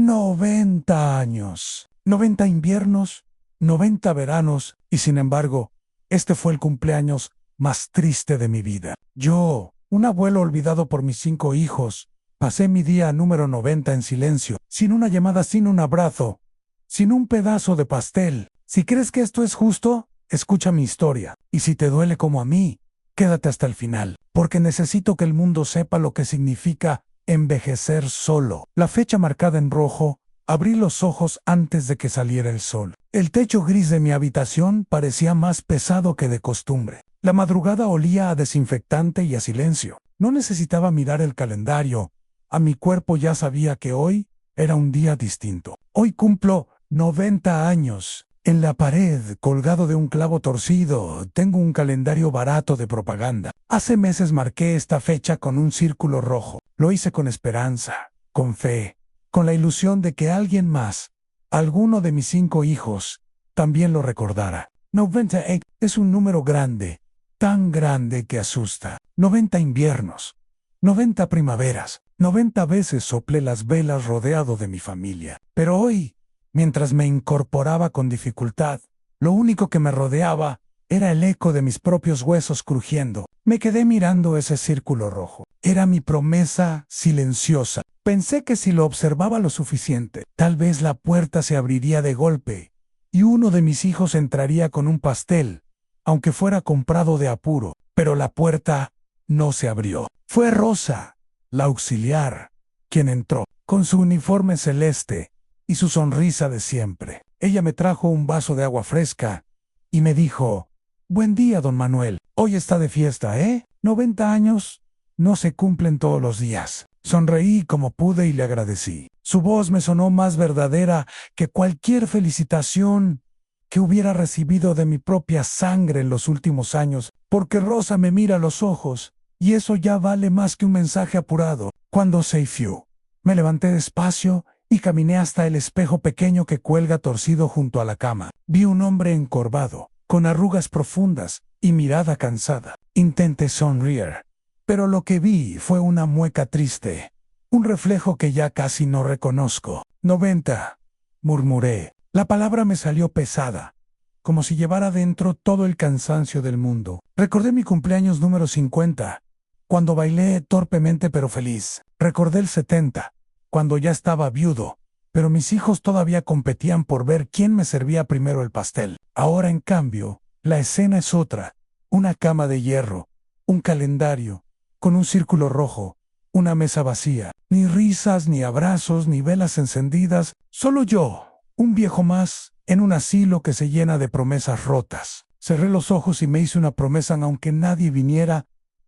90 años, 90 inviernos, 90 veranos, y sin embargo, este fue el cumpleaños más triste de mi vida. Yo, un abuelo olvidado por mis 5 hijos, pasé mi día número 90 en silencio, sin una llamada, sin un abrazo, sin un pedazo de pastel. Si crees que esto es justo, escucha mi historia, y si te duele como a mí, quédate hasta el final, porque necesito que el mundo sepa lo que significa envejecer solo. La fecha marcada en rojo, abrí los ojos antes de que saliera el sol. El techo gris de mi habitación parecía más pesado que de costumbre. La madrugada olía a desinfectante y a silencio. No necesitaba mirar el calendario. A mi cuerpo ya sabía que hoy era un día distinto. Hoy cumplo 90 años. En la pared, colgado de un clavo torcido, tengo un calendario barato de propaganda. Hace meses marqué esta fecha con un círculo rojo. Lo hice con esperanza, con fe, con la ilusión de que alguien más, alguno de mis 5 hijos, también lo recordara. 90 es un número grande, tan grande que asusta. 90 inviernos, 90 primaveras, 90 veces soplé las velas rodeado de mi familia. Pero hoy, mientras me incorporaba con dificultad, lo único que me rodeaba era el eco de mis propios huesos crujiendo. Me quedé mirando ese círculo rojo. Era mi promesa silenciosa. Pensé que si lo observaba lo suficiente, tal vez la puerta se abriría de golpe y uno de mis hijos entraría con un pastel, aunque fuera comprado de apuro. Pero la puerta no se abrió. Fue Rosa, la auxiliar, quien entró, con su uniforme celeste y su sonrisa de siempre. Ella me trajo un vaso de agua fresca y me dijo: «Buen día, don Manuel. Hoy está de fiesta, ¿eh? 90 años no se cumplen todos los días». Sonreí como pude y le agradecí. Su voz me sonó más verdadera que cualquier felicitación que hubiera recibido de mi propia sangre en los últimos años, porque Rosa me mira a los ojos, y eso ya vale más que un mensaje apurado. Cuando se fiú, me levanté despacio y caminé hasta el espejo pequeño que cuelga torcido junto a la cama. Vi un hombre encorvado, con arrugas profundas y mirada cansada. Intenté sonreír, pero lo que vi fue una mueca triste, un reflejo que ya casi no reconozco. 90, murmuré. La palabra me salió pesada, como si llevara dentro todo el cansancio del mundo. Recordé mi cumpleaños número 50, cuando bailé torpemente pero feliz. Recordé el 70, cuando ya estaba viudo, pero mis hijos todavía competían por ver quién me servía primero el pastel. Ahora, en cambio, la escena es otra. Una cama de hierro, un calendario, con un círculo rojo, una mesa vacía. Ni risas, ni abrazos, ni velas encendidas. Solo yo, un viejo más, en un asilo que se llena de promesas rotas. Cerré los ojos y me hice una promesa: aunque nadie viniera,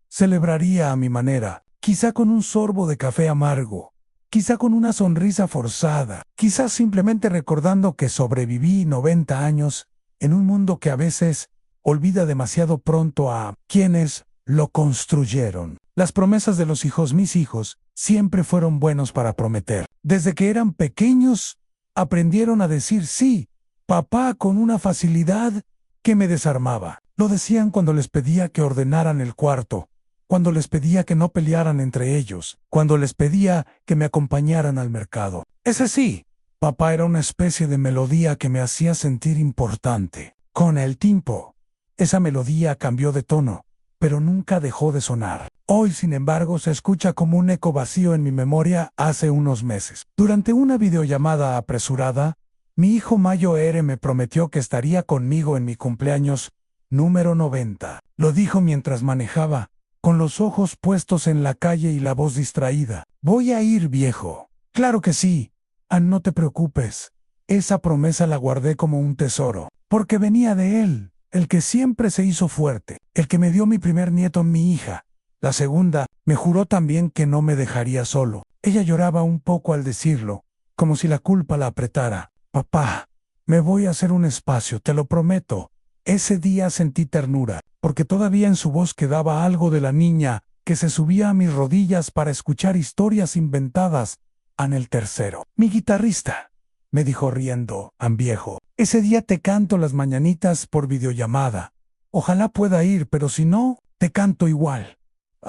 celebraría a mi manera. Quizá con un sorbo de café amargo. Quizá con una sonrisa forzada. Quizá simplemente recordando que sobreviví 90 años en un mundo que a veces olvida demasiado pronto a quienes lo construyeron. Las promesas de los hijos, mis hijos, siempre fueron buenos para prometer. Desde que eran pequeños, aprendieron a decir sí, papá, con una facilidad que me desarmaba. Lo decían cuando les pedía que ordenaran el cuarto, cuando les pedía que no pelearan entre ellos, cuando les pedía que me acompañaran al mercado. Ese sí, papá era una especie de melodía que me hacía sentir importante. Con el tiempo, esa melodía cambió de tono, pero nunca dejó de sonar. Hoy, sin embargo, se escucha como un eco vacío en mi memoria. Hace unos meses, durante una videollamada apresurada, mi hijo Mayo R me prometió que estaría conmigo en mi cumpleaños número 90. Lo dijo mientras manejaba, con los ojos puestos en la calle y la voz distraída. «Voy a ir, viejo». «Claro que sí. No te preocupes». Esa promesa la guardé como un tesoro, porque venía de él, el que siempre se hizo fuerte, el que me dio mi primer nieto, mi hija. La segunda, me juró también que no me dejaría solo. Ella lloraba un poco al decirlo, como si la culpa la apretara. «Papá, me voy a hacer un espacio, te lo prometo». Ese día sentí ternura, porque todavía en su voz quedaba algo de la niña que se subía a mis rodillas para escuchar historias inventadas. En el tercero, «Mi guitarrista», me dijo riendo, «viejo, ese día te canto las mañanitas por videollamada. Ojalá pueda ir, pero si no, te canto igual».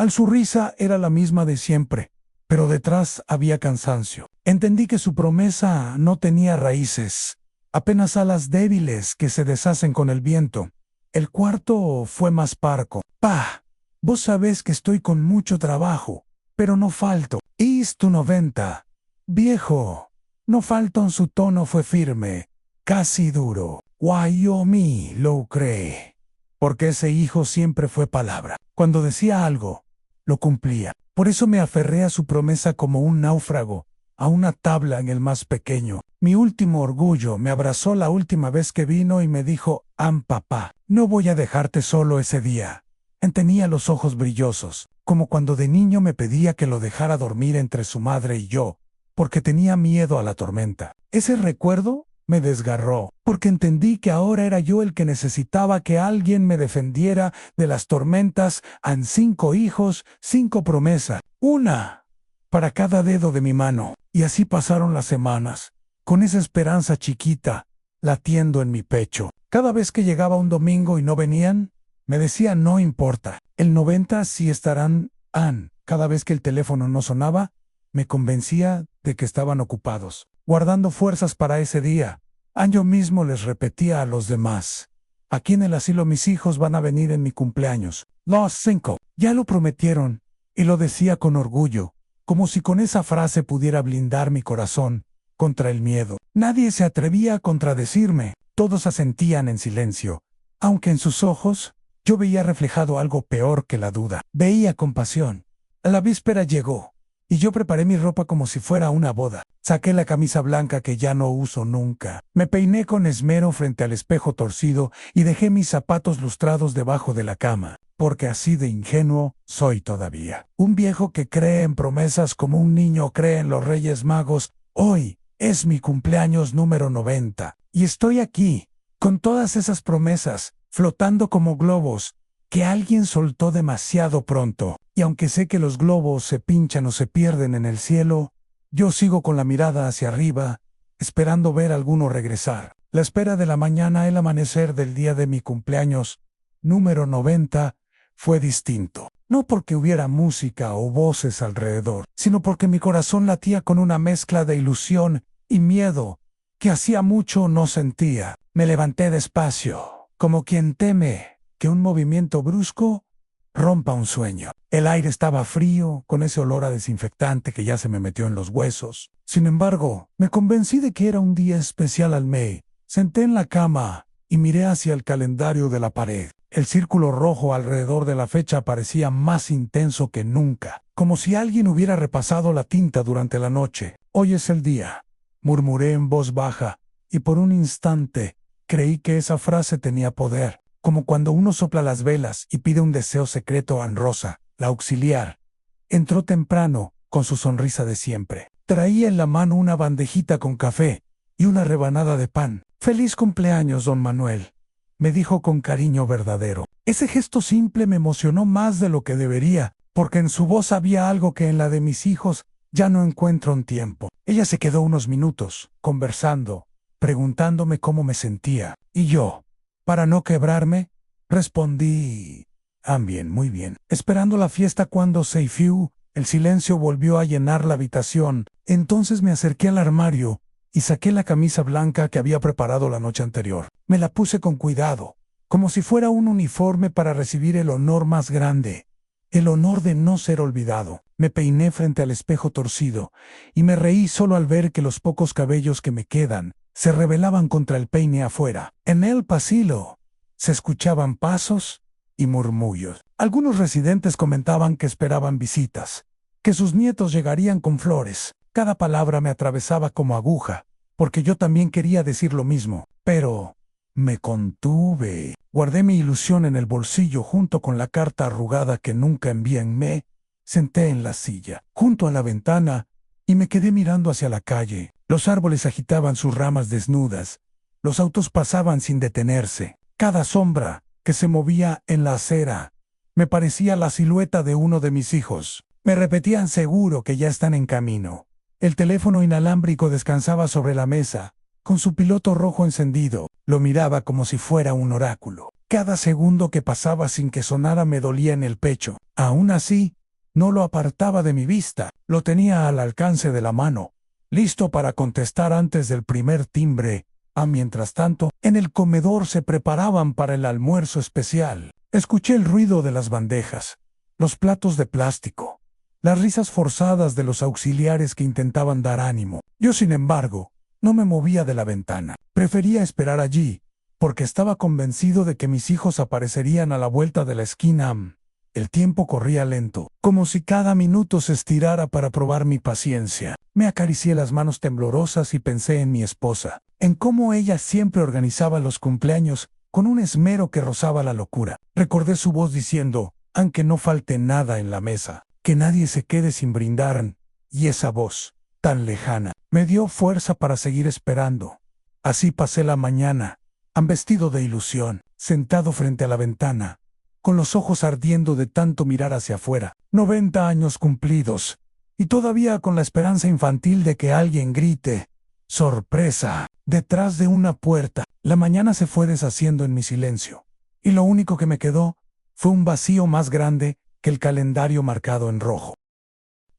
Su risa era la misma de siempre, pero detrás había cansancio. Entendí que su promesa no tenía raíces, apenas alas débiles que se deshacen con el viento. El cuarto fue más parco. Pa, vos sabés que estoy con mucho trabajo, pero no falto. Is tu 90. Viejo, no falto. En su tono fue firme, casi duro. Wyoming lo cree. Porque ese hijo siempre fue palabra. Cuando decía algo, lo cumplía. Por eso me aferré a su promesa como un náufrago, a una tabla en el más pequeño. Mi último orgullo me abrazó la última vez que vino y me dijo: papá, no voy a dejarte solo ese día. Tenía los ojos brillosos, como cuando de niño me pedía que lo dejara dormir entre su madre y yo, porque tenía miedo a la tormenta. Ese recuerdo me desgarró, porque entendí que ahora era yo el que necesitaba que alguien me defendiera de las tormentas. 5 hijos, 5 promesas, una para cada dedo de mi mano. Y así pasaron las semanas, con esa esperanza chiquita latiendo en mi pecho. Cada vez que llegaba un domingo y no venían, me decía: no importa, el 90 sí estarán. Cada vez que el teléfono no sonaba, me convencía de que estaban ocupados, guardando fuerzas para ese día. Yo mismo les repetía a los demás: aquí en el asilo mis hijos van a venir en mi cumpleaños. Los 5. Ya lo prometieron, y lo decía con orgullo, como si con esa frase pudiera blindar mi corazón contra el miedo. Nadie se atrevía a contradecirme, todos asentían en silencio, aunque en sus ojos yo veía reflejado algo peor que la duda. Veía compasión. La víspera llegó, y yo preparé mi ropa como si fuera una boda. Saqué la camisa blanca que ya no uso nunca. Me peiné con esmero frente al espejo torcido y dejé mis zapatos lustrados debajo de la cama, porque así de ingenuo soy todavía. Un viejo que cree en promesas como un niño cree en los Reyes Magos. Hoy es mi cumpleaños número 90, y estoy aquí, con todas esas promesas, flotando como globos que alguien soltó demasiado pronto. Y aunque sé que los globos se pinchan o se pierden en el cielo, yo sigo con la mirada hacia arriba, esperando ver a alguno regresar. La espera de la mañana, el amanecer del día de mi cumpleaños número 90, fue distinto. No porque hubiera música o voces alrededor, sino porque mi corazón latía con una mezcla de ilusión y miedo que hacía mucho no sentía. Me levanté despacio, como quien teme que un movimiento brusco rompa un sueño. El aire estaba frío, con ese olor a desinfectante que ya se me metió en los huesos. Sin embargo, me convencí de que era un día especial al May. Senté en la cama y miré hacia el calendario de la pared. El círculo rojo alrededor de la fecha parecía más intenso que nunca, como si alguien hubiera repasado la tinta durante la noche. Hoy es el día, murmuré en voz baja, y por un instante creí que esa frase tenía poder. Como cuando uno sopla las velas y pide un deseo secreto a Rosa, la auxiliar. Entró temprano, con su sonrisa de siempre. Traía en la mano una bandejita con café y una rebanada de pan. «Feliz cumpleaños, don Manuel», me dijo con cariño verdadero. Ese gesto simple me emocionó más de lo que debería, porque en su voz había algo que en la de mis hijos ya no encuentro en tiempo. Ella se quedó unos minutos, conversando, preguntándome cómo me sentía, y yo, para no quebrarme, respondí: bien, muy bien. Esperando la fiesta. Cuando Seifiu, el silencio volvió a llenar la habitación. Entonces me acerqué al armario y saqué la camisa blanca que había preparado la noche anterior. Me la puse con cuidado, como si fuera un uniforme para recibir el honor más grande, el honor de no ser olvidado. Me peiné frente al espejo torcido y me reí solo al ver que los pocos cabellos que me quedan se rebelaban contra el peine afuera. En el pasillo se escuchaban pasos y murmullos. Algunos residentes comentaban que esperaban visitas, que sus nietos llegarían con flores. Cada palabra me atravesaba como aguja, porque yo también quería decir lo mismo, pero me contuve. Guardé mi ilusión en el bolsillo junto con la carta arrugada que nunca envié. Me senté en la silla, junto a la ventana, y me quedé mirando hacia la calle. Los árboles agitaban sus ramas desnudas. Los autos pasaban sin detenerse. Cada sombra que se movía en la acera me parecía la silueta de uno de mis hijos. Me repetían: seguro que ya están en camino. El teléfono inalámbrico descansaba sobre la mesa, con su piloto rojo encendido. Lo miraba como si fuera un oráculo. Cada segundo que pasaba sin que sonara me dolía en el pecho. Aún así, no lo apartaba de mi vista. Lo tenía al alcance de la mano, listo para contestar antes del primer timbre. Mientras tanto, en el comedor se preparaban para el almuerzo especial. Escuché el ruido de las bandejas, los platos de plástico, las risas forzadas de los auxiliares que intentaban dar ánimo. Yo, sin embargo, no me movía de la ventana. Prefería esperar allí, porque estaba convencido de que mis hijos aparecerían a la vuelta de la esquina. El tiempo corría lento, como si cada minuto se estirara para probar mi paciencia. Me acaricié las manos temblorosas y pensé en mi esposa, en cómo ella siempre organizaba los cumpleaños con un esmero que rozaba la locura. Recordé su voz diciendo, aunque no falte nada en la mesa, que nadie se quede sin brindar, y esa voz, tan lejana, me dio fuerza para seguir esperando. Así pasé la mañana, vestido de ilusión, sentado frente a la ventana, con los ojos ardiendo de tanto mirar hacia afuera. 90 años cumplidos, y todavía con la esperanza infantil de que alguien grite, ¡sorpresa!, detrás de una puerta. La mañana se fue deshaciendo en mi silencio, y lo único que me quedó fue un vacío más grande que el calendario marcado en rojo.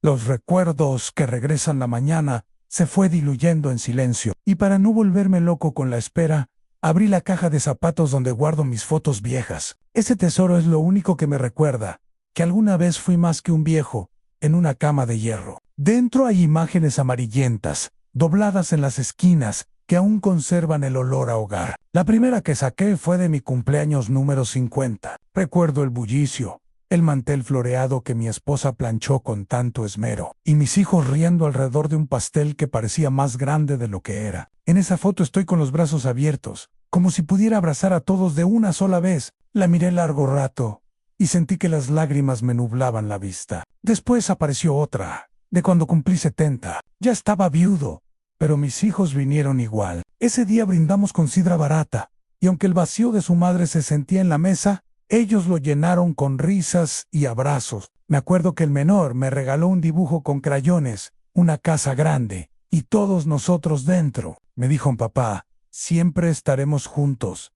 Los recuerdos que regresan la mañana se fue diluyendo en silencio, y para no volverme loco con la espera, abrí la caja de zapatos donde guardo mis fotos viejas. Ese tesoro es lo único que me recuerda que alguna vez fui más que un viejo en una cama de hierro. Dentro hay imágenes amarillentas, dobladas en las esquinas, que aún conservan el olor a hogar. La primera que saqué fue de mi cumpleaños número 50. Recuerdo el bullicio, el mantel floreado que mi esposa planchó con tanto esmero, y mis hijos riendo alrededor de un pastel que parecía más grande de lo que era. En esa foto estoy con los brazos abiertos, como si pudiera abrazar a todos de una sola vez. La miré largo rato, y sentí que las lágrimas me nublaban la vista. Después apareció otra, de cuando cumplí 70. Ya estaba viudo, pero mis hijos vinieron igual. Ese día brindamos con sidra barata, y aunque el vacío de su madre se sentía en la mesa, ellos lo llenaron con risas y abrazos. Me acuerdo que el menor me regaló un dibujo con crayones, una casa grande, y todos nosotros dentro. Me dijo papá, siempre estaremos juntos.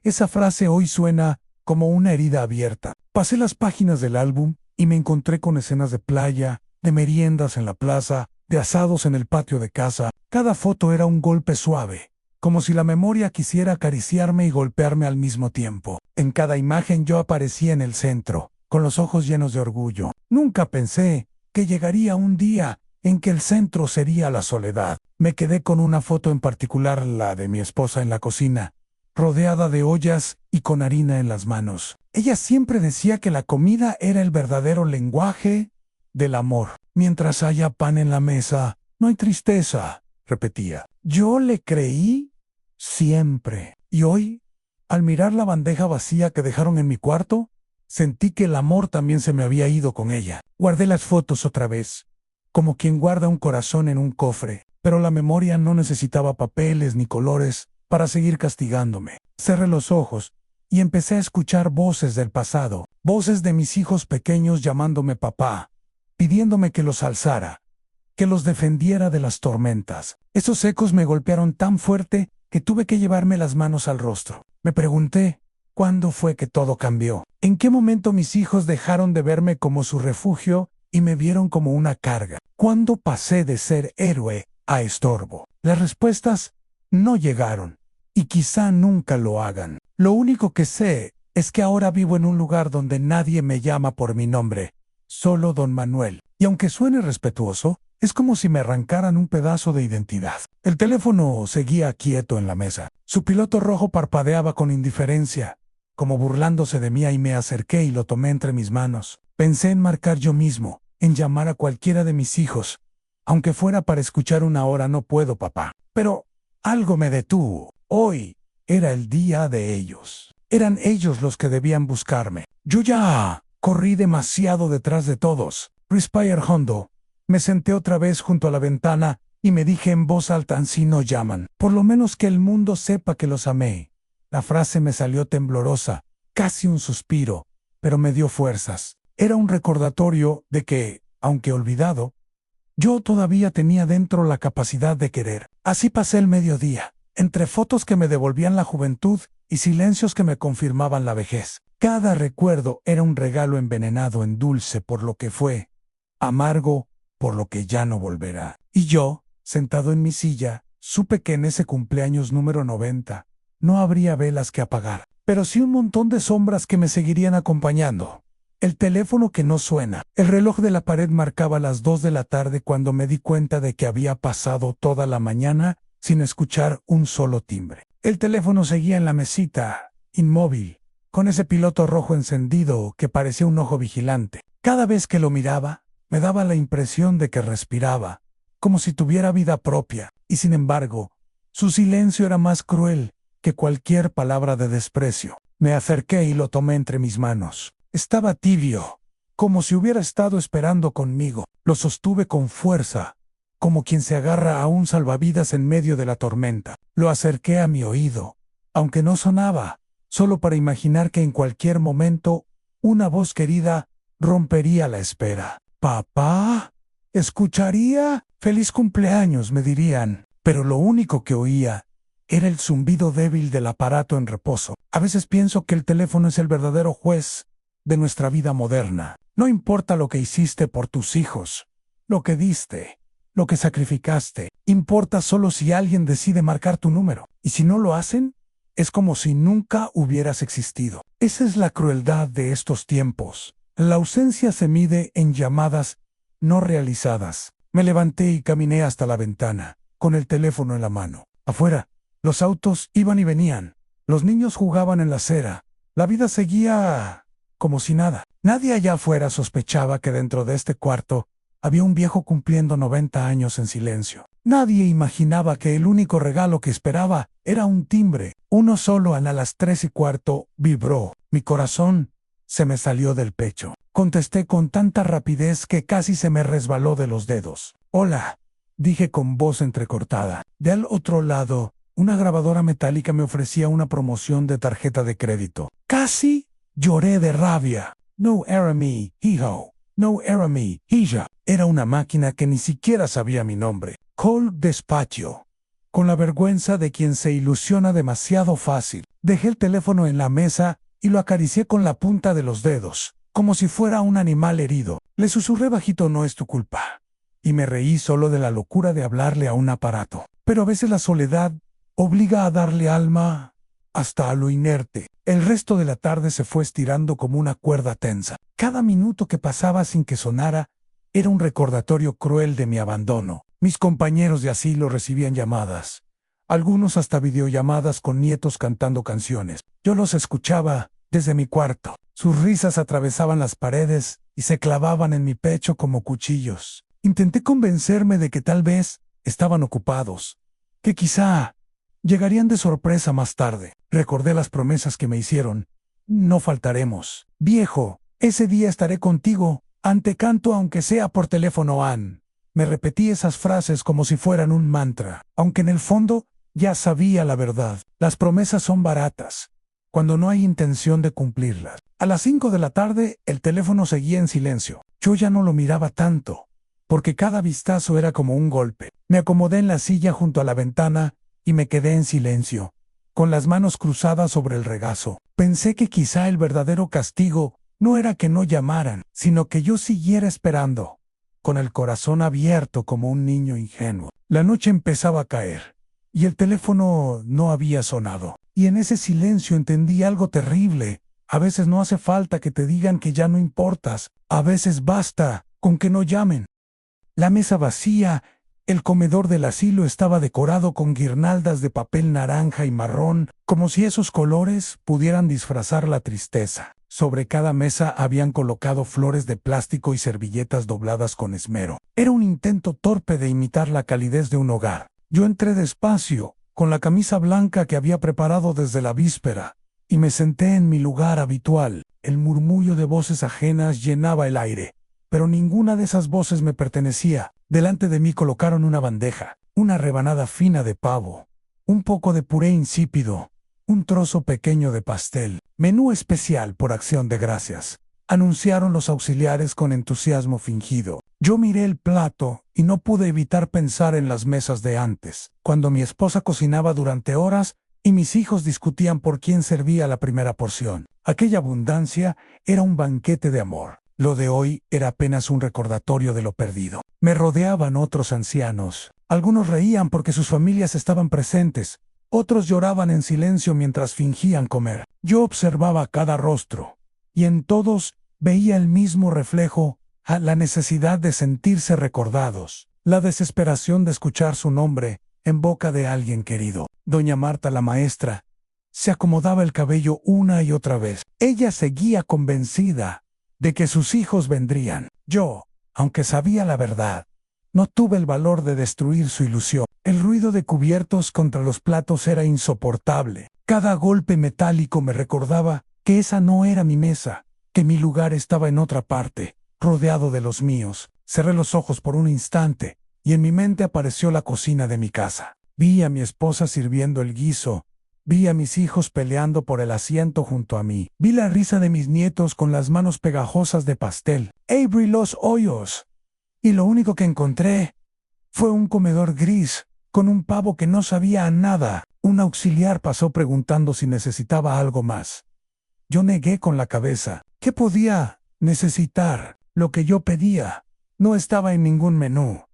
Esa frase hoy suena como una herida abierta. Pasé las páginas del álbum y me encontré con escenas de playa, de meriendas en la plaza, de asados en el patio de casa. Cada foto era un golpe suave, como si la memoria quisiera acariciarme y golpearme al mismo tiempo. En cada imagen yo aparecía en el centro, con los ojos llenos de orgullo. Nunca pensé que llegaría un día en que el centro sería la soledad. Me quedé con una foto en particular, la de mi esposa en la cocina, rodeada de ollas y con harina en las manos. Ella siempre decía que la comida era el verdadero lenguaje del amor. Mientras haya pan en la mesa, no hay tristeza, repetía. Yo le creí siempre. Y hoy, al mirar la bandeja vacía que dejaron en mi cuarto, sentí que el amor también se me había ido con ella. Guardé las fotos otra vez, como quien guarda un corazón en un cofre, pero la memoria no necesitaba papeles ni colores para seguir castigándome. Cerré los ojos y empecé a escuchar voces del pasado, voces de mis hijos pequeños llamándome papá, pidiéndome que los alzara, que los defendiera de las tormentas. Esos ecos me golpearon tan fuerte que tuve que llevarme las manos al rostro. Me pregunté, ¿cuándo fue que todo cambió? ¿En qué momento mis hijos dejaron de verme como su refugio y me vieron como una carga? ¿Cuándo pasé de ser héroe a estorbo? Las respuestas no llegaron, y quizá nunca lo hagan. Lo único que sé es que ahora vivo en un lugar donde nadie me llama por mi nombre, solo Don Manuel. Y aunque suene respetuoso, es como si me arrancaran un pedazo de identidad. El teléfono seguía quieto en la mesa. Su piloto rojo parpadeaba con indiferencia, como burlándose de mí, y me acerqué y lo tomé entre mis manos. Pensé en marcar yo mismo, en llamar a cualquiera de mis hijos. Aunque fuera para escuchar una hora. No puedo, papá. Pero algo me detuvo. Hoy era el día de ellos. Eran ellos los que debían buscarme. Yo ya corrí demasiado detrás de todos. Respire hondo. Me senté otra vez junto a la ventana y me dije en voz alta, si no llaman, por lo menos que el mundo sepa que los amé. La frase me salió temblorosa, casi un suspiro, pero me dio fuerzas. Era un recordatorio de que, aunque olvidado, yo todavía tenía dentro la capacidad de querer. Así pasé el mediodía, entre fotos que me devolvían la juventud y silencios que me confirmaban la vejez. Cada recuerdo era un regalo envenenado en dulce por lo que fue, amargo por lo que ya no volverá. Y yo, Sentado en mi silla, supe que en ese cumpleaños número 90 no habría velas que apagar, pero sí un montón de sombras que me seguirían acompañando. El teléfono que no suena. El reloj de la pared marcaba las 2 de la tarde cuando me di cuenta de que había pasado toda la mañana sin escuchar un solo timbre. El teléfono seguía en la mesita, inmóvil, con ese piloto rojo encendido que parecía un ojo vigilante. Cada vez que lo miraba, me daba la impresión de que respiraba, como si tuviera vida propia, y sin embargo, su silencio era más cruel que cualquier palabra de desprecio. Me acerqué y lo tomé entre mis manos. Estaba tibio, como si hubiera estado esperando conmigo. Lo sostuve con fuerza, como quien se agarra a un salvavidas en medio de la tormenta. Lo acerqué a mi oído, aunque no sonaba, solo para imaginar que en cualquier momento una voz querida rompería la espera. «¿Papá? ¿Escucharía? Feliz cumpleaños», me dirían. Pero lo único que oía era el zumbido débil del aparato en reposo. A veces pienso que el teléfono es el verdadero juez de nuestra vida moderna. No importa lo que hiciste por tus hijos, lo que diste, lo que sacrificaste. Importa solo si alguien decide marcar tu número. Y si no lo hacen, es como si nunca hubieras existido. Esa es la crueldad de estos tiempos. La ausencia se mide en llamadas no realizadas. Me levanté y caminé hasta la ventana, con el teléfono en la mano. Afuera, los autos iban y venían. Los niños jugaban en la acera. La vida seguía como si nada. Nadie allá afuera sospechaba que dentro de este cuarto había un viejo cumpliendo 90 años en silencio. Nadie imaginaba que el único regalo que esperaba era un timbre. Uno solo a las 3:15 vibró. Mi corazón se me salió del pecho. Contesté con tanta rapidez que casi se me resbaló de los dedos. «Hola», dije con voz entrecortada. De al otro lado, una grabadora metálica me ofrecía una promoción de tarjeta de crédito. Casi lloré de rabia. «No era mi hijo. No era mi hija». Era una máquina que ni siquiera sabía mi nombre. Colgué despacio, con la vergüenza de quien se ilusiona demasiado fácil. Dejé el teléfono en la mesa y lo acaricié con la punta de los dedos, como si fuera un animal herido. Le susurré bajito: «No es tu culpa». Y me reí solo de la locura de hablarle a un aparato. Pero a veces la soledad obliga a darle alma hasta a lo inerte. El resto de la tarde se fue estirando como una cuerda tensa. Cada minuto que pasaba sin que sonara era un recordatorio cruel de mi abandono. Mis compañeros de asilo recibían llamadas, algunos hasta videollamadas con nietos cantando canciones. Yo los escuchaba desde mi cuarto. Sus risas atravesaban las paredes y se clavaban en mi pecho como cuchillos. Intenté convencerme de que tal vez estaban ocupados, que quizá llegarían de sorpresa más tarde. Recordé las promesas que me hicieron. «No faltaremos. Viejo, ese día estaré contigo. Antecanto aunque sea por teléfono, Ann». Me repetí esas frases como si fueran un mantra, aunque en el fondo ya sabía la verdad. Las promesas son baratas cuando no hay intención de cumplirlas. A las 5 de la tarde el teléfono seguía en silencio. Yo ya no lo miraba tanto, porque cada vistazo era como un golpe. Me acomodé en la silla junto a la ventana y me quedé en silencio, con las manos cruzadas sobre el regazo. Pensé que quizá el verdadero castigo no era que no llamaran, sino que yo siguiera esperando, con el corazón abierto como un niño ingenuo. La noche empezaba a caer, y el teléfono no había sonado. Y en ese silencio entendí algo terrible. A veces no hace falta que te digan que ya no importas. A veces basta con que no llamen. La mesa vacía, el comedor del asilo estaba decorado con guirnaldas de papel naranja y marrón, como si esos colores pudieran disfrazar la tristeza. Sobre cada mesa habían colocado flores de plástico y servilletas dobladas con esmero. Era un intento torpe de imitar la calidez de un hogar. Yo entré despacio, con la camisa blanca que había preparado desde la víspera, y me senté en mi lugar habitual. El murmullo de voces ajenas llenaba el aire, pero ninguna de esas voces me pertenecía. Delante de mí colocaron una bandeja, una rebanada fina de pavo, un poco de puré insípido, un trozo pequeño de pastel. «Menú especial por acción de gracias», anunciaron los auxiliares con entusiasmo fingido. Yo miré el plato y no pude evitar pensar en las mesas de antes, cuando mi esposa cocinaba durante horas y mis hijos discutían por quién servía la primera porción. Aquella abundancia era un banquete de amor. Lo de hoy era apenas un recordatorio de lo perdido. Me rodeaban otros ancianos. Algunos reían porque sus familias estaban presentes. Otros lloraban en silencio mientras fingían comer. Yo observaba cada rostro, y en todos veía el mismo reflejo, la necesidad de sentirse recordados, la desesperación de escuchar su nombre en boca de alguien querido. Doña Marta, la maestra, se acomodaba el cabello una y otra vez. Ella seguía convencida de que sus hijos vendrían. Yo, aunque sabía la verdad, no tuve el valor de destruir su ilusión. El ruido de cubiertos contra los platos era insoportable. Cada golpe metálico me recordaba que esa no era mi mesa, que mi lugar estaba en otra parte, rodeado de los míos. Cerré los ojos por un instante, y en mi mente apareció la cocina de mi casa. Vi a mi esposa sirviendo el guiso. Vi a mis hijos peleando por el asiento junto a mí. Vi la risa de mis nietos con las manos pegajosas de pastel. Abrí los hoyos. Y lo único que encontré fue un comedor gris, con un pavo que no sabía a nada. Un auxiliar pasó preguntando si necesitaba algo más. Yo negué con la cabeza. ¿Qué podía necesitar? Lo que yo pedía no estaba en ningún menú.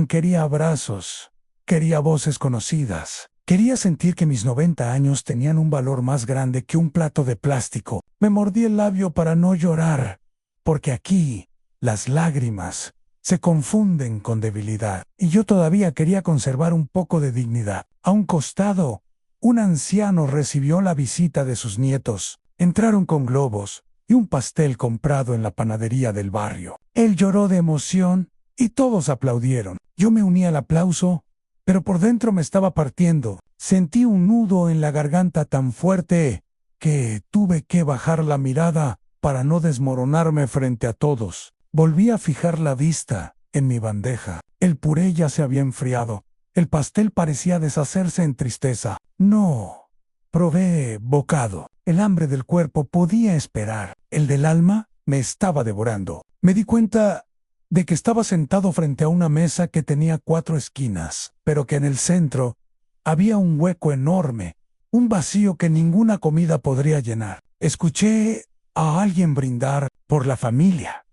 Quería abrazos. Quería voces conocidas. Quería sentir que mis 90 años tenían un valor más grande que un plato de plástico. Me mordí el labio para no llorar, porque aquí las lágrimas se confunden con debilidad, y yo todavía quería conservar un poco de dignidad. A un costado, un anciano recibió la visita de sus nietos. Entraron con globos y un pastel comprado en la panadería del barrio. Él lloró de emoción y todos aplaudieron. Yo me uní al aplauso, pero por dentro me estaba partiendo. Sentí un nudo en la garganta tan fuerte que tuve que bajar la mirada para no desmoronarme frente a todos. Volví a fijar la vista en mi bandeja. El puré ya se había enfriado. El pastel parecía deshacerse en tristeza. No. Probé bocado. El hambre del cuerpo podía esperar. El del alma me estaba devorando. Me di cuenta de que estaba sentado frente a una mesa que tenía 4 esquinas, pero que en el centro había un hueco enorme, un vacío que ninguna comida podría llenar. Escuché a alguien brindar por la familia,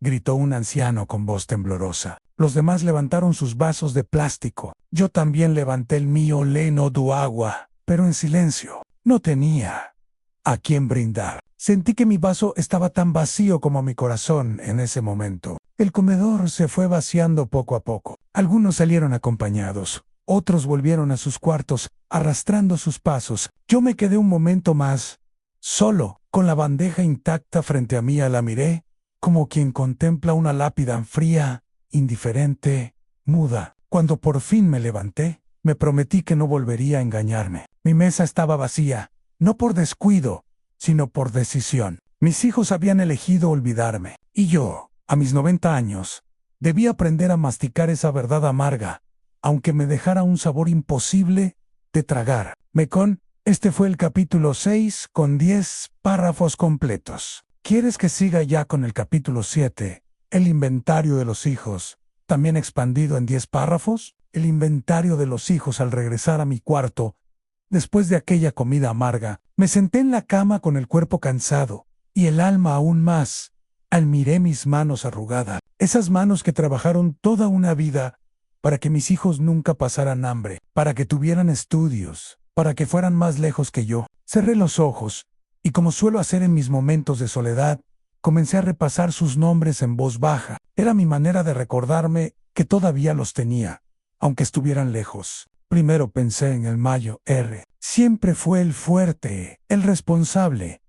gritó un anciano con voz temblorosa. Los demás levantaron sus vasos de plástico. Yo también levanté el mío lleno de agua, pero en silencio. No tenía a quién brindar. Sentí que mi vaso estaba tan vacío como mi corazón en ese momento. El comedor se fue vaciando poco a poco. Algunos salieron acompañados. Otros volvieron a sus cuartos, arrastrando sus pasos. Yo me quedé un momento más, solo, con la bandeja intacta frente a mí. La miré, como quien contempla una lápida fría, indiferente, muda. Cuando por fin me levanté, me prometí que no volvería a engañarme. Mi mesa estaba vacía, no por descuido, sino por decisión. Mis hijos habían elegido olvidarme, y yo, a mis 90 años, debía aprender a masticar esa verdad amarga, aunque me dejara un sabor imposible de tragar. Este fue el capítulo 6 con 10 párrafos completos. ¿Quieres que siga ya con el capítulo 7, el inventario de los hijos, también expandido en 10 párrafos? El inventario de los hijos. Al regresar a mi cuarto, después de aquella comida amarga, me senté en la cama con el cuerpo cansado y el alma aún más. Miré mis manos arrugadas, esas manos que trabajaron toda una vida para que mis hijos nunca pasaran hambre, para que tuvieran estudios, para que fueran más lejos que yo. Cerré los ojos y, como suelo hacer en mis momentos de soledad, comencé a repasar sus nombres en voz baja. Era mi manera de recordarme que todavía los tenía, aunque estuvieran lejos. Primero pensé en el Mayo R. Siempre fue el fuerte, el responsable,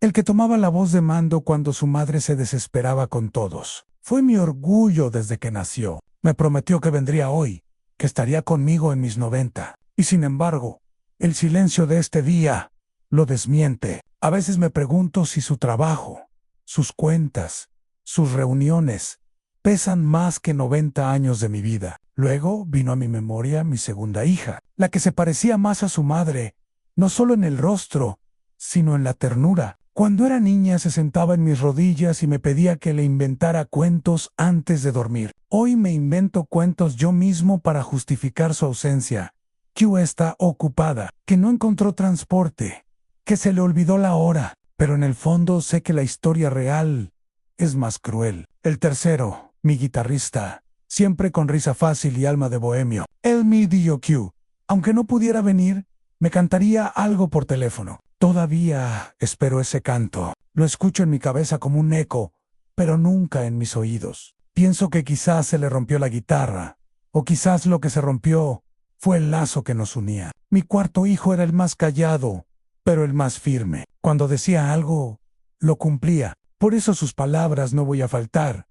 el que tomaba la voz de mando cuando su madre se desesperaba con todos. Fue mi orgullo desde que nació. Me prometió que vendría hoy, que estaría conmigo en mis 90. Y sin embargo, el silencio de este día lo desmiente. A veces me pregunto si su trabajo, sus cuentas, sus reuniones, pesan más que 90 años de mi vida. Luego vino a mi memoria mi segunda hija, la que se parecía más a su madre, no solo en el rostro, sino en la ternura. Cuando era niña se sentaba en mis rodillas y me pedía que le inventara cuentos antes de dormir. Hoy me invento cuentos yo mismo para justificar su ausencia. Que está ocupada, que no encontró transporte, que se le olvidó la hora, pero en el fondo sé que la historia real es más cruel. El tercero, mi guitarrista, siempre con risa fácil y alma de bohemio. Él me dijo, aunque no pudiera venir, me cantaría algo por teléfono. Todavía espero ese canto. Lo escucho en mi cabeza como un eco, pero nunca en mis oídos. Pienso que quizás se le rompió la guitarra, o quizás lo que se rompió fue el lazo que nos unía. Mi cuarto hijo era el más callado, pero el más firme. Cuando decía algo, lo cumplía. Por eso sus palabras no voy a faltar.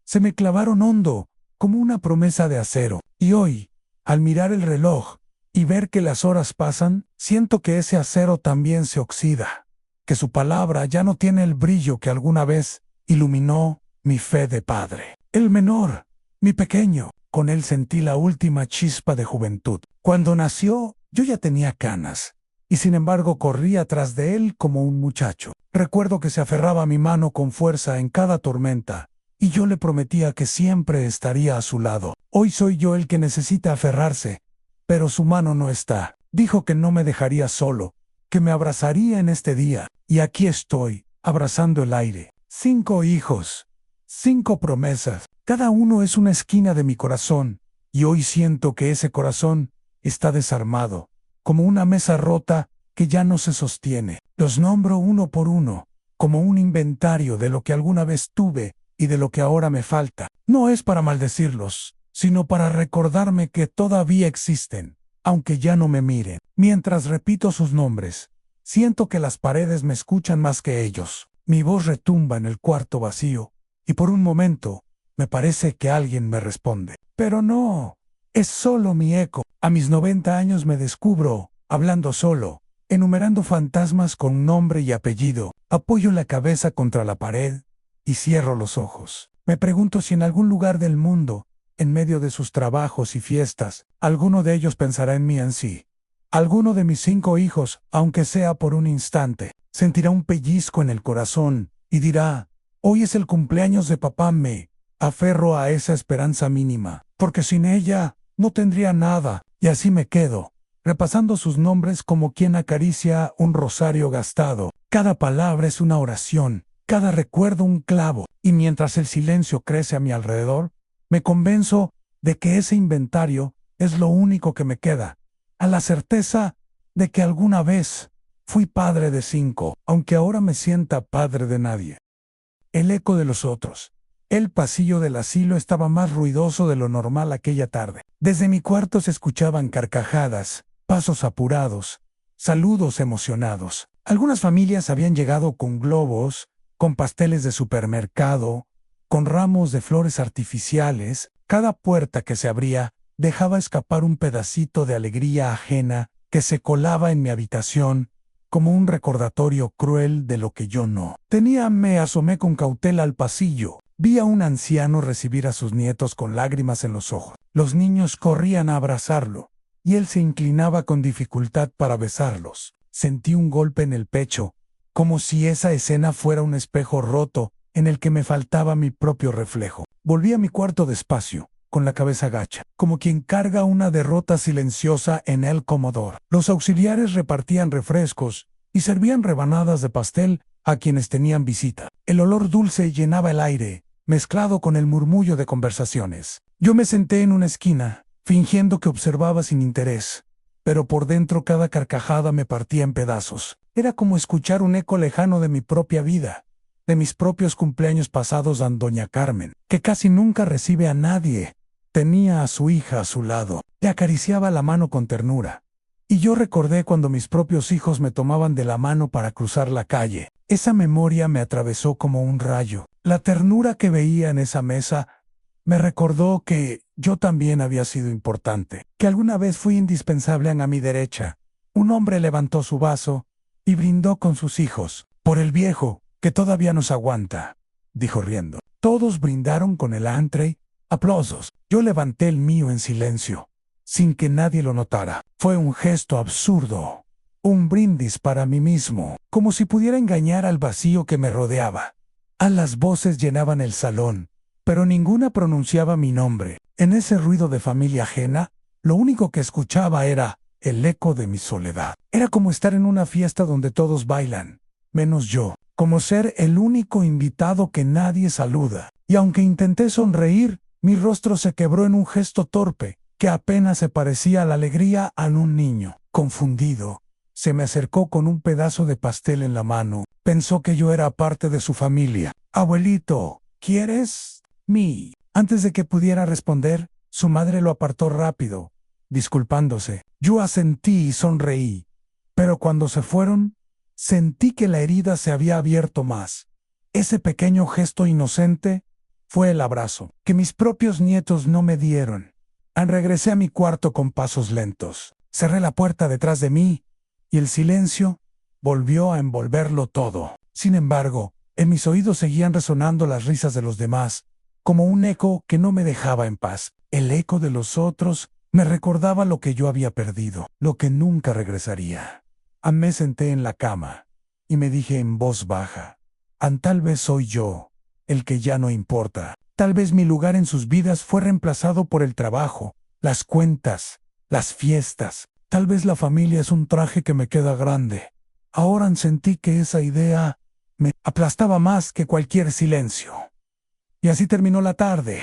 Se me clavaron hondo, como una promesa de acero. Y hoy, al mirar el reloj y ver que las horas pasan, siento que ese acero también se oxida, que su palabra ya no tiene el brillo que alguna vez iluminó mi fe de padre. El menor, mi pequeño, con él sentí la última chispa de juventud. Cuando nació, yo ya tenía canas, y sin embargo corría tras de él como un muchacho. Recuerdo que se aferraba a mi mano con fuerza en cada tormenta, y yo le prometía que siempre estaría a su lado. Hoy soy yo el que necesita aferrarse, pero su mano no está. Dijo que no me dejaría solo, que me abrazaría en este día, y aquí estoy, abrazando el aire. 5 hijos, 5 promesas, cada uno es una esquina de mi corazón, y hoy siento que ese corazón está desarmado, como una mesa rota que ya no se sostiene. Los nombro uno por uno, como un inventario de lo que alguna vez tuve y de lo que ahora me falta. No es para maldecirlos, sino para recordarme que todavía existen, aunque ya no me miren. Mientras repito sus nombres, siento que las paredes me escuchan más que ellos. Mi voz retumba en el cuarto vacío, y por un momento me parece que alguien me responde. Pero no, es solo mi eco. A mis 90 años me descubro, hablando solo, enumerando fantasmas con nombre y apellido. Apoyo la cabeza contra la pared y cierro los ojos. Me pregunto si en algún lugar del mundo, en medio de sus trabajos y fiestas, alguno de ellos pensará en mí así. Alguno de mis 5 hijos, aunque sea por un instante, sentirá un pellizco en el corazón y dirá, hoy es el cumpleaños de papá. Me aferro a esa esperanza mínima, porque sin ella no tendría nada, y así me quedo, repasando sus nombres como quien acaricia un rosario gastado. Cada palabra es una oración, cada recuerdo un clavo, y mientras el silencio crece a mi alrededor, me convenzo de que ese inventario es lo único que me queda, a la certeza de que alguna vez fui padre de 5, aunque ahora me sienta padre de nadie. El eco de los otros. El pasillo del asilo estaba más ruidoso de lo normal aquella tarde. Desde mi cuarto se escuchaban carcajadas, pasos apurados, saludos emocionados. Algunas familias habían llegado con globos, con pasteles de supermercado, con ramos de flores artificiales. Cada puerta que se abría dejaba escapar un pedacito de alegría ajena que se colaba en mi habitación, como un recordatorio cruel de lo que yo no tenía. Me asomé con cautela al pasillo. Vi a un anciano recibir a sus nietos con lágrimas en los ojos. Los niños corrían a abrazarlo, y él se inclinaba con dificultad para besarlos. Sentí un golpe en el pecho, como si esa escena fuera un espejo roto en el que me faltaba mi propio reflejo. Volví a mi cuarto despacio, con la cabeza gacha, como quien carga una derrota silenciosa en el comedor. Los auxiliares repartían refrescos y servían rebanadas de pastel a quienes tenían visita. El olor dulce llenaba el aire, mezclado con el murmullo de conversaciones. Yo me senté en una esquina, fingiendo que observaba sin interés, pero por dentro cada carcajada me partía en pedazos. Era como escuchar un eco lejano de mi propia vida, de mis propios cumpleaños pasados a doña Carmen, que casi nunca recibe a nadie. Tenía a su hija a su lado, le acariciaba la mano con ternura. Y yo recordé cuando mis propios hijos me tomaban de la mano para cruzar la calle. Esa memoria me atravesó como un rayo. La ternura que veía en esa mesa me recordó que yo también había sido importante, que alguna vez fui indispensable a mi derecha. Un hombre levantó su vaso y brindó con sus hijos. Por el viejo, que todavía nos aguanta, dijo riendo. Todos brindaron con el entree. Aplausos. Yo levanté el mío en silencio, sin que nadie lo notara. Fue un gesto absurdo, un brindis para mí mismo, como si pudiera engañar al vacío que me rodeaba. A las voces llenaban el salón, pero ninguna pronunciaba mi nombre. En ese ruido de familia ajena, lo único que escuchaba era el eco de mi soledad. Era como estar en una fiesta donde todos bailan, menos yo, como ser el único invitado que nadie saluda. Y aunque intenté sonreír, Mi rostro se quebró en un gesto torpe, que apenas se parecía a la alegría a un niño. Confundido, se me acercó con un pedazo de pastel en la mano. Pensó que yo era parte de su familia. Abuelito, ¿quieres? Antes de que pudiera responder, su madre lo apartó rápido, disculpándose. Yo asentí y sonreí. Pero cuando se fueron, sentí que la herida se había abierto más. Ese pequeño gesto inocente fue el abrazo que mis propios nietos no me dieron. Regresé a mi cuarto con pasos lentos. Cerré la puerta detrás de mí y el silencio volvió a envolverlo todo. Sin embargo, en mis oídos seguían resonando las risas de los demás, como un eco que no me dejaba en paz. El eco de los otros me recordaba lo que yo había perdido, lo que nunca regresaría. Me senté en la cama y me dije en voz baja: tal vez soy yo el que ya no importa. Tal vez mi lugar en sus vidas fue reemplazado por el trabajo, las cuentas, las fiestas. Tal vez la familia es un traje que me queda grande. Ahora sentí que esa idea me aplastaba más que cualquier silencio. Y así terminó la tarde,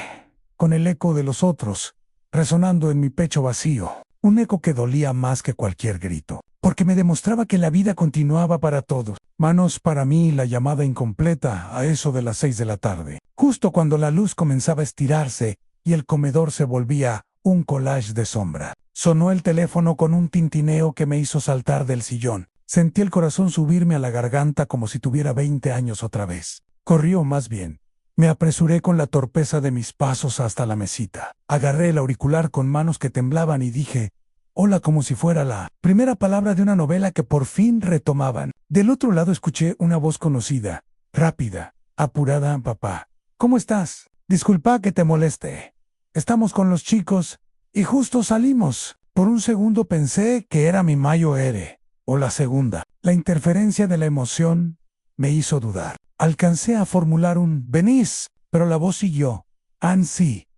con el eco de los otros resonando en mi pecho vacío. Un eco que dolía más que cualquier grito, porque me demostraba que la vida continuaba para todos. Manos para mí, la llamada incompleta a eso de las 6 de la tarde, justo cuando la luz comenzaba a estirarse y el comedor se volvía un collage de sombra. Sonó el teléfono con un tintineo que me hizo saltar del sillón. Sentí el corazón subirme a la garganta como si tuviera 20 años otra vez. Corrió más bien. Me apresuré con la torpeza de mis pasos hasta la mesita. Agarré el auricular con manos que temblaban y dije: hola, como si fuera la primera palabra de una novela que por fin retomaban. Del otro lado escuché una voz conocida, rápida, apurada: papá, ¿cómo estás? Disculpa que te moleste. Estamos con los chicos y justo salimos. Por un segundo pensé que era mi Mayo Ere, o la segunda. La interferencia de la emoción me hizo dudar. Alcancé a formular un «venís», pero la voz siguió: «Ann, sí,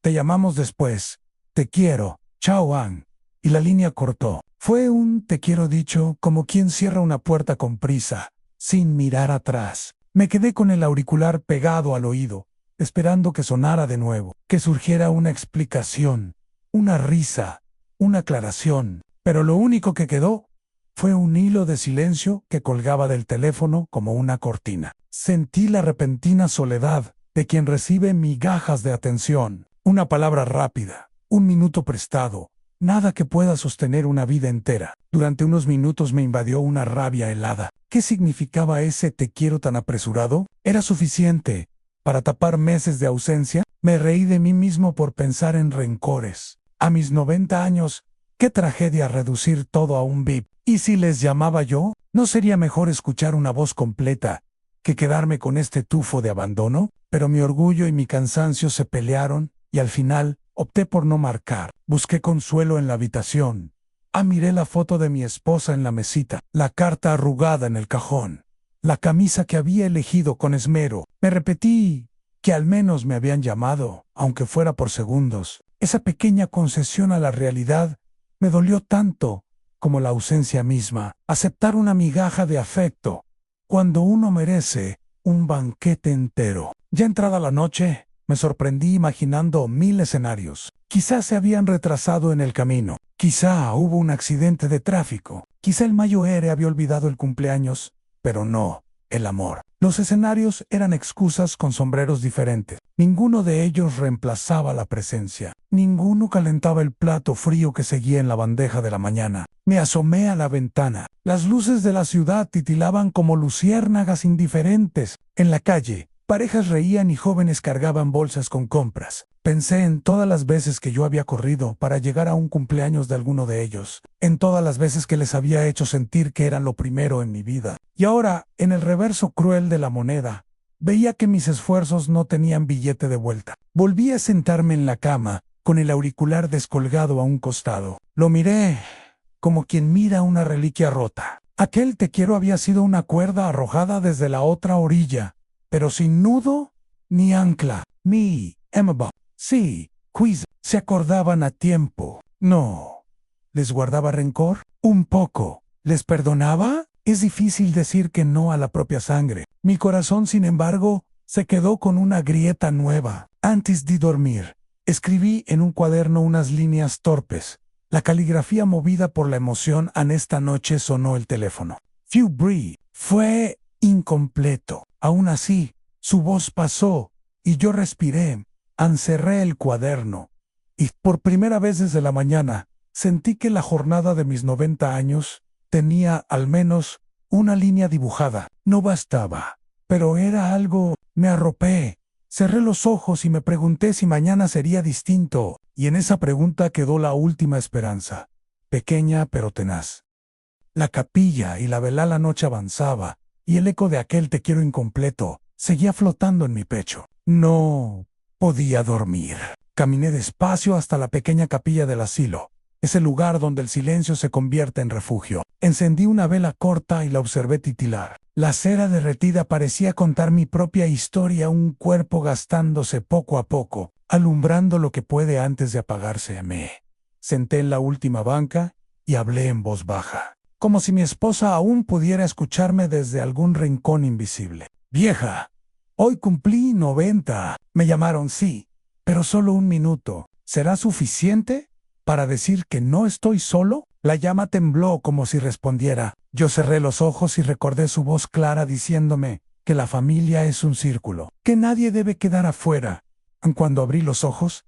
te llamamos después, te quiero, chao Ann», y la línea cortó. Fue un «te quiero» dicho como quien cierra una puerta con prisa, sin mirar atrás. Me quedé con el auricular pegado al oído, esperando que sonara de nuevo, que surgiera una explicación, una risa, una aclaración, pero lo único que quedó fue un hilo de silencio que colgaba del teléfono como una cortina. Sentí la repentina soledad de quien recibe migajas de atención. Una palabra rápida, un minuto prestado, nada que pueda sostener una vida entera. Durante unos minutos me invadió una rabia helada. ¿Qué significaba ese te quiero tan apresurado? ¿Era suficiente para tapar meses de ausencia? Me reí de mí mismo por pensar en rencores. A mis 90 años, qué tragedia reducir todo a un bip. ¿Y si les llamaba yo? ¿No sería mejor escuchar una voz completa que quedarme con este tufo de abandono? Pero mi orgullo y mi cansancio se pelearon y al final opté por no marcar. Busqué consuelo en la habitación. Miré la foto de mi esposa en la mesita, la carta arrugada en el cajón, la camisa que había elegido con esmero. Me repetí que al menos me habían llamado, aunque fuera por segundos. Esa pequeña concesión a la realidad me dolió tanto como la ausencia misma. Aceptar una migaja de afecto, cuando uno merece un banquete entero. Ya entrada la noche, me sorprendí imaginando 1000 escenarios. Quizá se habían retrasado en el camino. Quizá hubo un accidente de tráfico. Quizá el Mayo Ere había olvidado el cumpleaños, pero no el amor. Los escenarios eran excusas con sombreros diferentes. Ninguno de ellos reemplazaba la presencia. Ninguno calentaba el plato frío que seguía en la bandeja de la mañana. Me asomé a la ventana. Las luces de la ciudad titilaban como luciérnagas indiferentes. En la calle, parejas reían y jóvenes cargaban bolsas con compras. Pensé en todas las veces que yo había corrido para llegar a un cumpleaños de alguno de ellos, en todas las veces que les había hecho sentir que eran lo primero en mi vida. Y ahora, en el reverso cruel de la moneda, veía que mis esfuerzos no tenían billete de vuelta. Volví a sentarme en la cama, con el auricular descolgado a un costado. Lo miré como quien mira una reliquia rota. Aquel te quiero había sido una cuerda arrojada desde la otra orilla, pero sin nudo ni ancla. Emma. Sí, quiz. Se acordaban a tiempo. No. ¿Les guardaba rencor? Un poco. ¿Les perdonaba? Es difícil decir que no a la propia sangre. Mi corazón, sin embargo, se quedó con una grieta nueva. Antes de dormir, escribí en un cuaderno unas líneas torpes. La caligrafía movida por la emoción. En esta noche sonó el teléfono. Bree fue incompleto. Aún así, su voz pasó y yo respiré. Encerré el cuaderno y por primera vez desde la mañana sentí que la jornada de mis 90 años tenía al menos una línea dibujada. No bastaba, pero era algo. Me arropé, cerré los ojos y me pregunté si mañana sería distinto, y en esa pregunta quedó la última esperanza, pequeña pero tenaz. La capilla y la vela. La noche avanzaba, y el eco de aquel te quiero incompleto seguía flotando en mi pecho. No podía dormir. Caminé despacio hasta la pequeña capilla del asilo, ese lugar donde el silencio se convierte en refugio. Encendí una vela corta y la observé titilar. La cera derretida parecía contar mi propia historia, un cuerpo gastándose poco a poco, alumbrando lo que puede antes de apagarse. Me senté en la última banca y hablé en voz baja, como si mi esposa aún pudiera escucharme desde algún rincón invisible. Vieja, hoy cumplí 90. Me llamaron, sí, pero solo un minuto. ¿Será suficiente para decir que no estoy solo? La llama tembló como si respondiera. Yo cerré los ojos y recordé su voz clara diciéndome que la familia es un círculo, que nadie debe quedar afuera. Cuando abrí los ojos,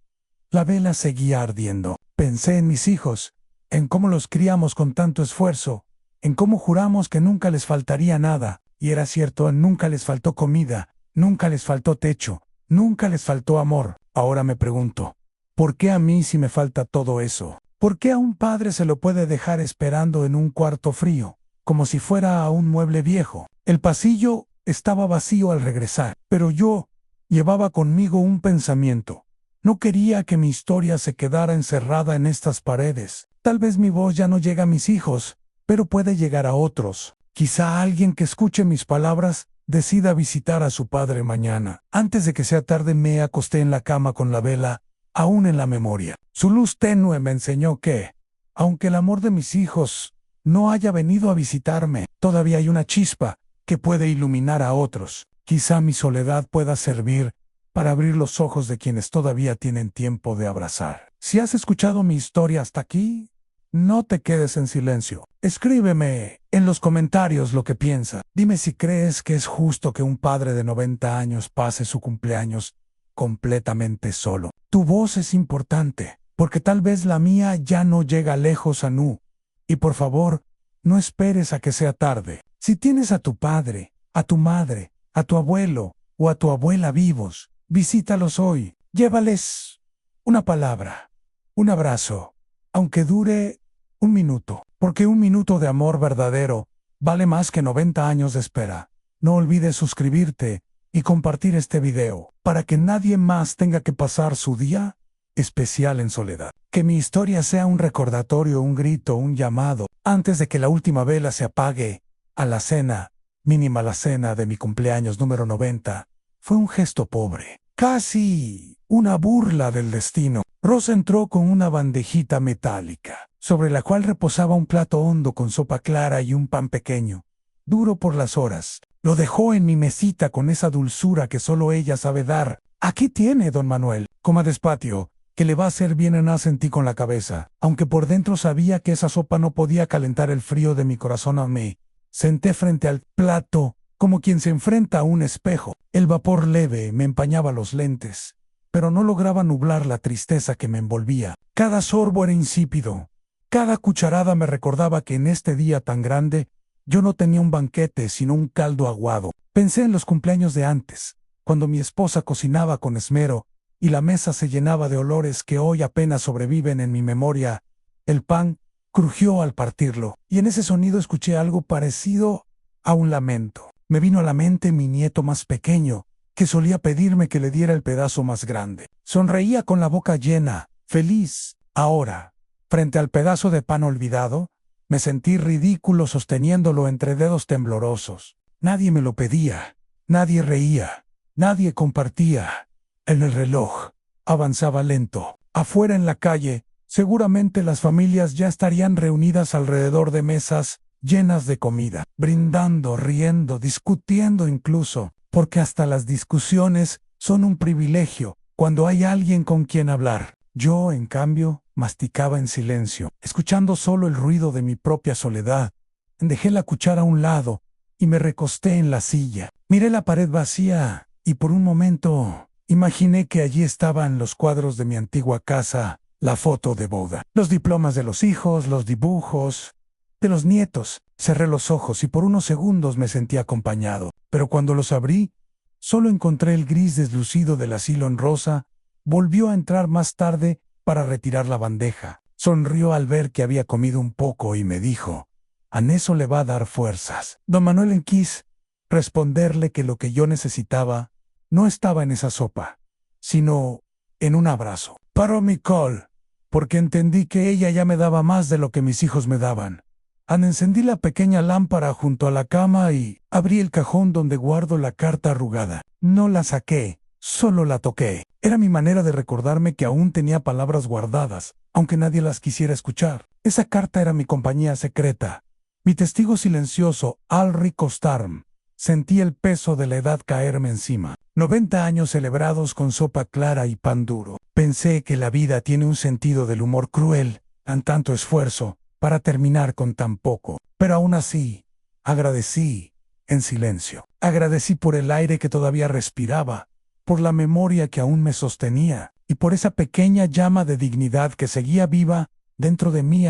la vela seguía ardiendo. Pensé en mis hijos, en cómo los criamos con tanto esfuerzo, en cómo juramos que nunca les faltaría nada. Y era cierto, nunca les faltó comida, nunca les faltó techo, nunca les faltó amor. Ahora me pregunto, ¿por qué a mí sí me falta todo eso? ¿Por qué a un padre se lo puede dejar esperando en un cuarto frío, como si fuera a un mueble viejo? El pasillo estaba vacío al regresar, pero yo llevaba conmigo un pensamiento. No quería que mi historia se quedara encerrada en estas paredes. Tal vez mi voz ya no llega a mis hijos, pero puede llegar a otros. Quizá alguien que escuche mis palabras decida visitar a su padre mañana. Antes de que sea tarde me acosté en la cama con la vela aún en la memoria. Su luz tenue me enseñó que, aunque el amor de mis hijos no haya venido a visitarme, todavía hay una chispa que puede iluminar a otros. Quizá mi soledad pueda servir para abrir los ojos de quienes todavía tienen tiempo de abrazar. Si has escuchado mi historia hasta aquí, no te quedes en silencio. Escríbeme en los comentarios lo que piensas. Dime si crees que es justo que un padre de 90 años pase su cumpleaños completamente solo. Tu voz es importante, porque tal vez la mía ya no llega lejos, Anu. Y por favor, no esperes a que sea tarde. Si tienes a tu padre, a tu madre, a tu abuelo o a tu abuela vivos, visítalos hoy. Llévales una palabra, un abrazo, aunque dure un minuto, porque un minuto de amor verdadero vale más que 90 años de espera. No olvides suscribirte y compartir este video para que nadie más tenga que pasar su día especial en soledad. Que mi historia sea un recordatorio, un grito, un llamado, antes de que la última vela se apague. A la cena, mínima la cena de mi cumpleaños número 90, fue un gesto pobre, casi una burla del destino. Ross entró con una bandejita metálica, sobre la cual reposaba un plato hondo con sopa clara y un pan pequeño, duro por las horas. Lo dejó en mi mesita con esa dulzura que solo ella sabe dar. Aquí tiene, don Manuel. Coma despacio, que le va a hacer bien. Asentí con la cabeza, aunque por dentro sabía que esa sopa no podía calentar el frío de mi corazón. Me senté frente al plato, como quien se enfrenta a un espejo. El vapor leve me empañaba los lentes, pero no lograba nublar la tristeza que me envolvía. Cada sorbo era insípido. Cada cucharada me recordaba que en este día tan grande yo no tenía un banquete, sino un caldo aguado. Pensé en los cumpleaños de antes, cuando mi esposa cocinaba con esmero y la mesa se llenaba de olores que hoy apenas sobreviven en mi memoria. El pan crujió al partirlo, y en ese sonido escuché algo parecido a un lamento. Me vino a la mente mi nieto más pequeño, que solía pedirme que le diera el pedazo más grande. Sonreía con la boca llena, feliz. Ahora, frente al pedazo de pan olvidado, me sentí ridículo sosteniéndolo entre dedos temblorosos. Nadie me lo pedía, nadie reía, nadie compartía. En el reloj avanzaba lento. Afuera en la calle, seguramente las familias ya estarían reunidas alrededor de mesas llenas de comida, brindando, riendo, discutiendo incluso. porque hasta las discusiones son un privilegio cuando hay alguien con quien hablar. Yo, en cambio, masticaba en silencio, escuchando solo el ruido de mi propia soledad. Dejé la cuchara a un lado y me recosté en la silla. Miré la pared vacía y por un momento imaginé que allí estaban los cuadros de mi antigua casa, la foto de boda, los diplomas de los hijos, los dibujos de los nietos. Cerré los ojos y por unos segundos me sentí acompañado, pero cuando los abrí, solo encontré el gris deslucido del asilo en rosa. Volvió a entrar más tarde para retirar la bandeja. Sonrió al ver que había comido un poco y me dijo: «A eso le va a dar fuerzas». Don Manuel quis responderle que lo que yo necesitaba no estaba en esa sopa, sino en un abrazo. Paró mi col, porque entendí que ella ya me daba más de lo que mis hijos me daban. Encendí la pequeña lámpara junto a la cama y abrí el cajón donde guardo la carta arrugada. No la saqué, solo la toqué. Era mi manera de recordarme que aún tenía palabras guardadas, aunque nadie las quisiera escuchar. Esa carta era mi compañía secreta, mi testigo silencioso, Al Rico Starm. Sentí el peso de la edad caerme encima. 90 años celebrados con sopa clara y pan duro. Pensé que la vida tiene un sentido del humor cruel, tan tanto esfuerzo, para terminar con tan poco. Pero aún así, agradecí, en silencio. Agradecí por el aire que todavía respiraba, por la memoria que aún me sostenía, y por esa pequeña llama de dignidad que seguía viva dentro de mí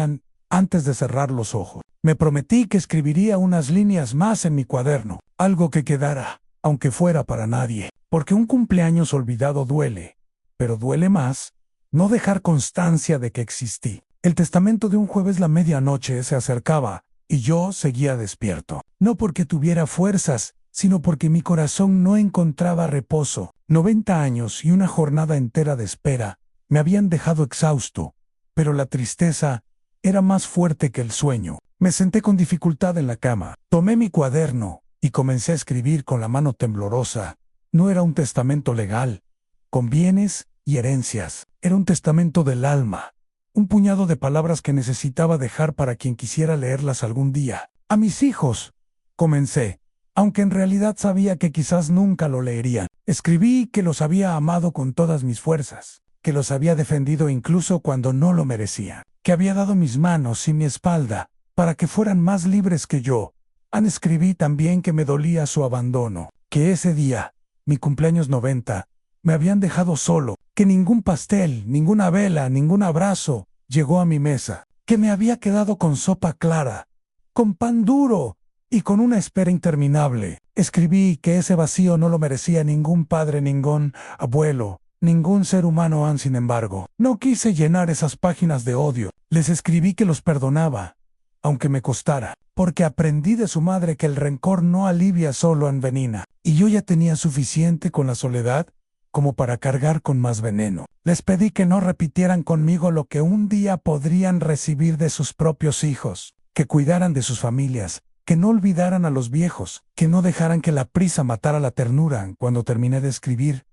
antes de cerrar los ojos. Me prometí que escribiría unas líneas más en mi cuaderno, algo que quedara, aunque fuera para nadie, porque un cumpleaños olvidado duele, pero duele más no dejar constancia de que existí. El testamento de un jueves la medianoche se acercaba, y yo seguía despierto, no porque tuviera fuerzas, sino porque mi corazón no encontraba reposo. 90 años y una jornada entera de espera me habían dejado exhausto, pero la tristeza era más fuerte que el sueño. Me senté con dificultad en la cama, tomé mi cuaderno y comencé a escribir con la mano temblorosa. No era un testamento legal, con bienes y herencias, era un testamento del alma. Un puñado de palabras que necesitaba dejar para quien quisiera leerlas algún día. A mis hijos, comencé, aunque en realidad sabía que quizás nunca lo leerían. Escribí que los había amado con todas mis fuerzas, que los había defendido incluso cuando no lo merecían, que había dado mis manos y mi espalda para que fueran más libres que yo. Escribí también que me dolía su abandono, que ese día, mi cumpleaños 90, me habían dejado solo, que ningún pastel, ninguna vela, ningún abrazo llegó a mi mesa, que me había quedado con sopa clara, con pan duro y con una espera interminable. Escribí que ese vacío no lo merecía ningún padre, ningún abuelo, ningún ser humano. Sin embargo, no quise llenar esas páginas de odio. Les escribí que los perdonaba, aunque me costara, porque aprendí de su madre que el rencor no alivia, solo envenena, y yo ya tenía suficiente con la soledad como para cargar con más veneno. Les pedí que no repitieran conmigo lo que un día podrían recibir de sus propios hijos, que cuidaran de sus familias, que no olvidaran a los viejos, que no dejaran que la prisa matara la ternura. Cuando terminé de escribir,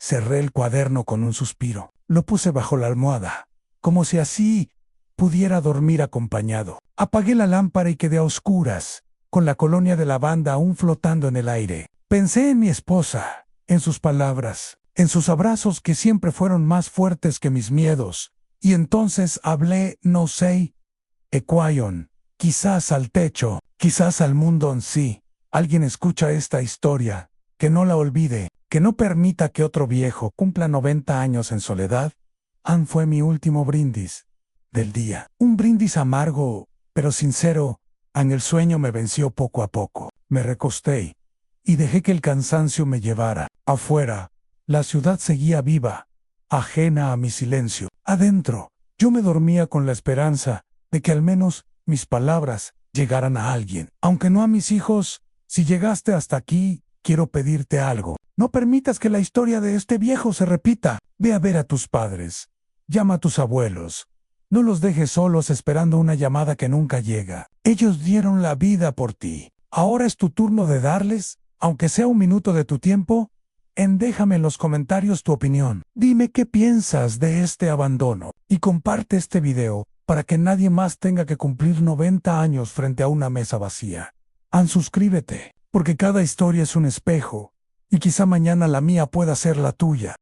cerré el cuaderno con un suspiro. Lo puse bajo la almohada, como si así pudiera dormir acompañado. Apagué la lámpara y quedé a oscuras, con la colonia de lavanda aún flotando en el aire. Pensé en mi esposa, en sus palabras, en sus abrazos que siempre fueron más fuertes que mis miedos, y entonces hablé, no sé, Equaion, quizás al techo, quizás al mundo en sí. Alguien escucha esta historia, que no la olvide, que no permita que otro viejo cumpla 90 años en soledad. Fue mi último brindis del día. Un brindis amargo, pero sincero. El sueño me venció poco a poco. Me recosté y dejé que el cansancio me llevara. Afuera, la ciudad seguía viva, ajena a mi silencio. Adentro, yo me dormía con la esperanza de que al menos mis palabras llegaran a alguien. Aunque no a mis hijos, si llegaste hasta aquí, quiero pedirte algo. No permitas que la historia de este viejo se repita. Ve a ver a tus padres. Llama a tus abuelos. No los dejes solos esperando una llamada que nunca llega. Ellos dieron la vida por ti. Ahora es tu turno de darles, aunque sea un minuto de tu tiempo. Déjame en los comentarios tu opinión. Dime qué piensas de este abandono y comparte este video para que nadie más tenga que cumplir 90 años frente a una mesa vacía. Suscríbete, porque cada historia es un espejo y quizá mañana la mía pueda ser la tuya.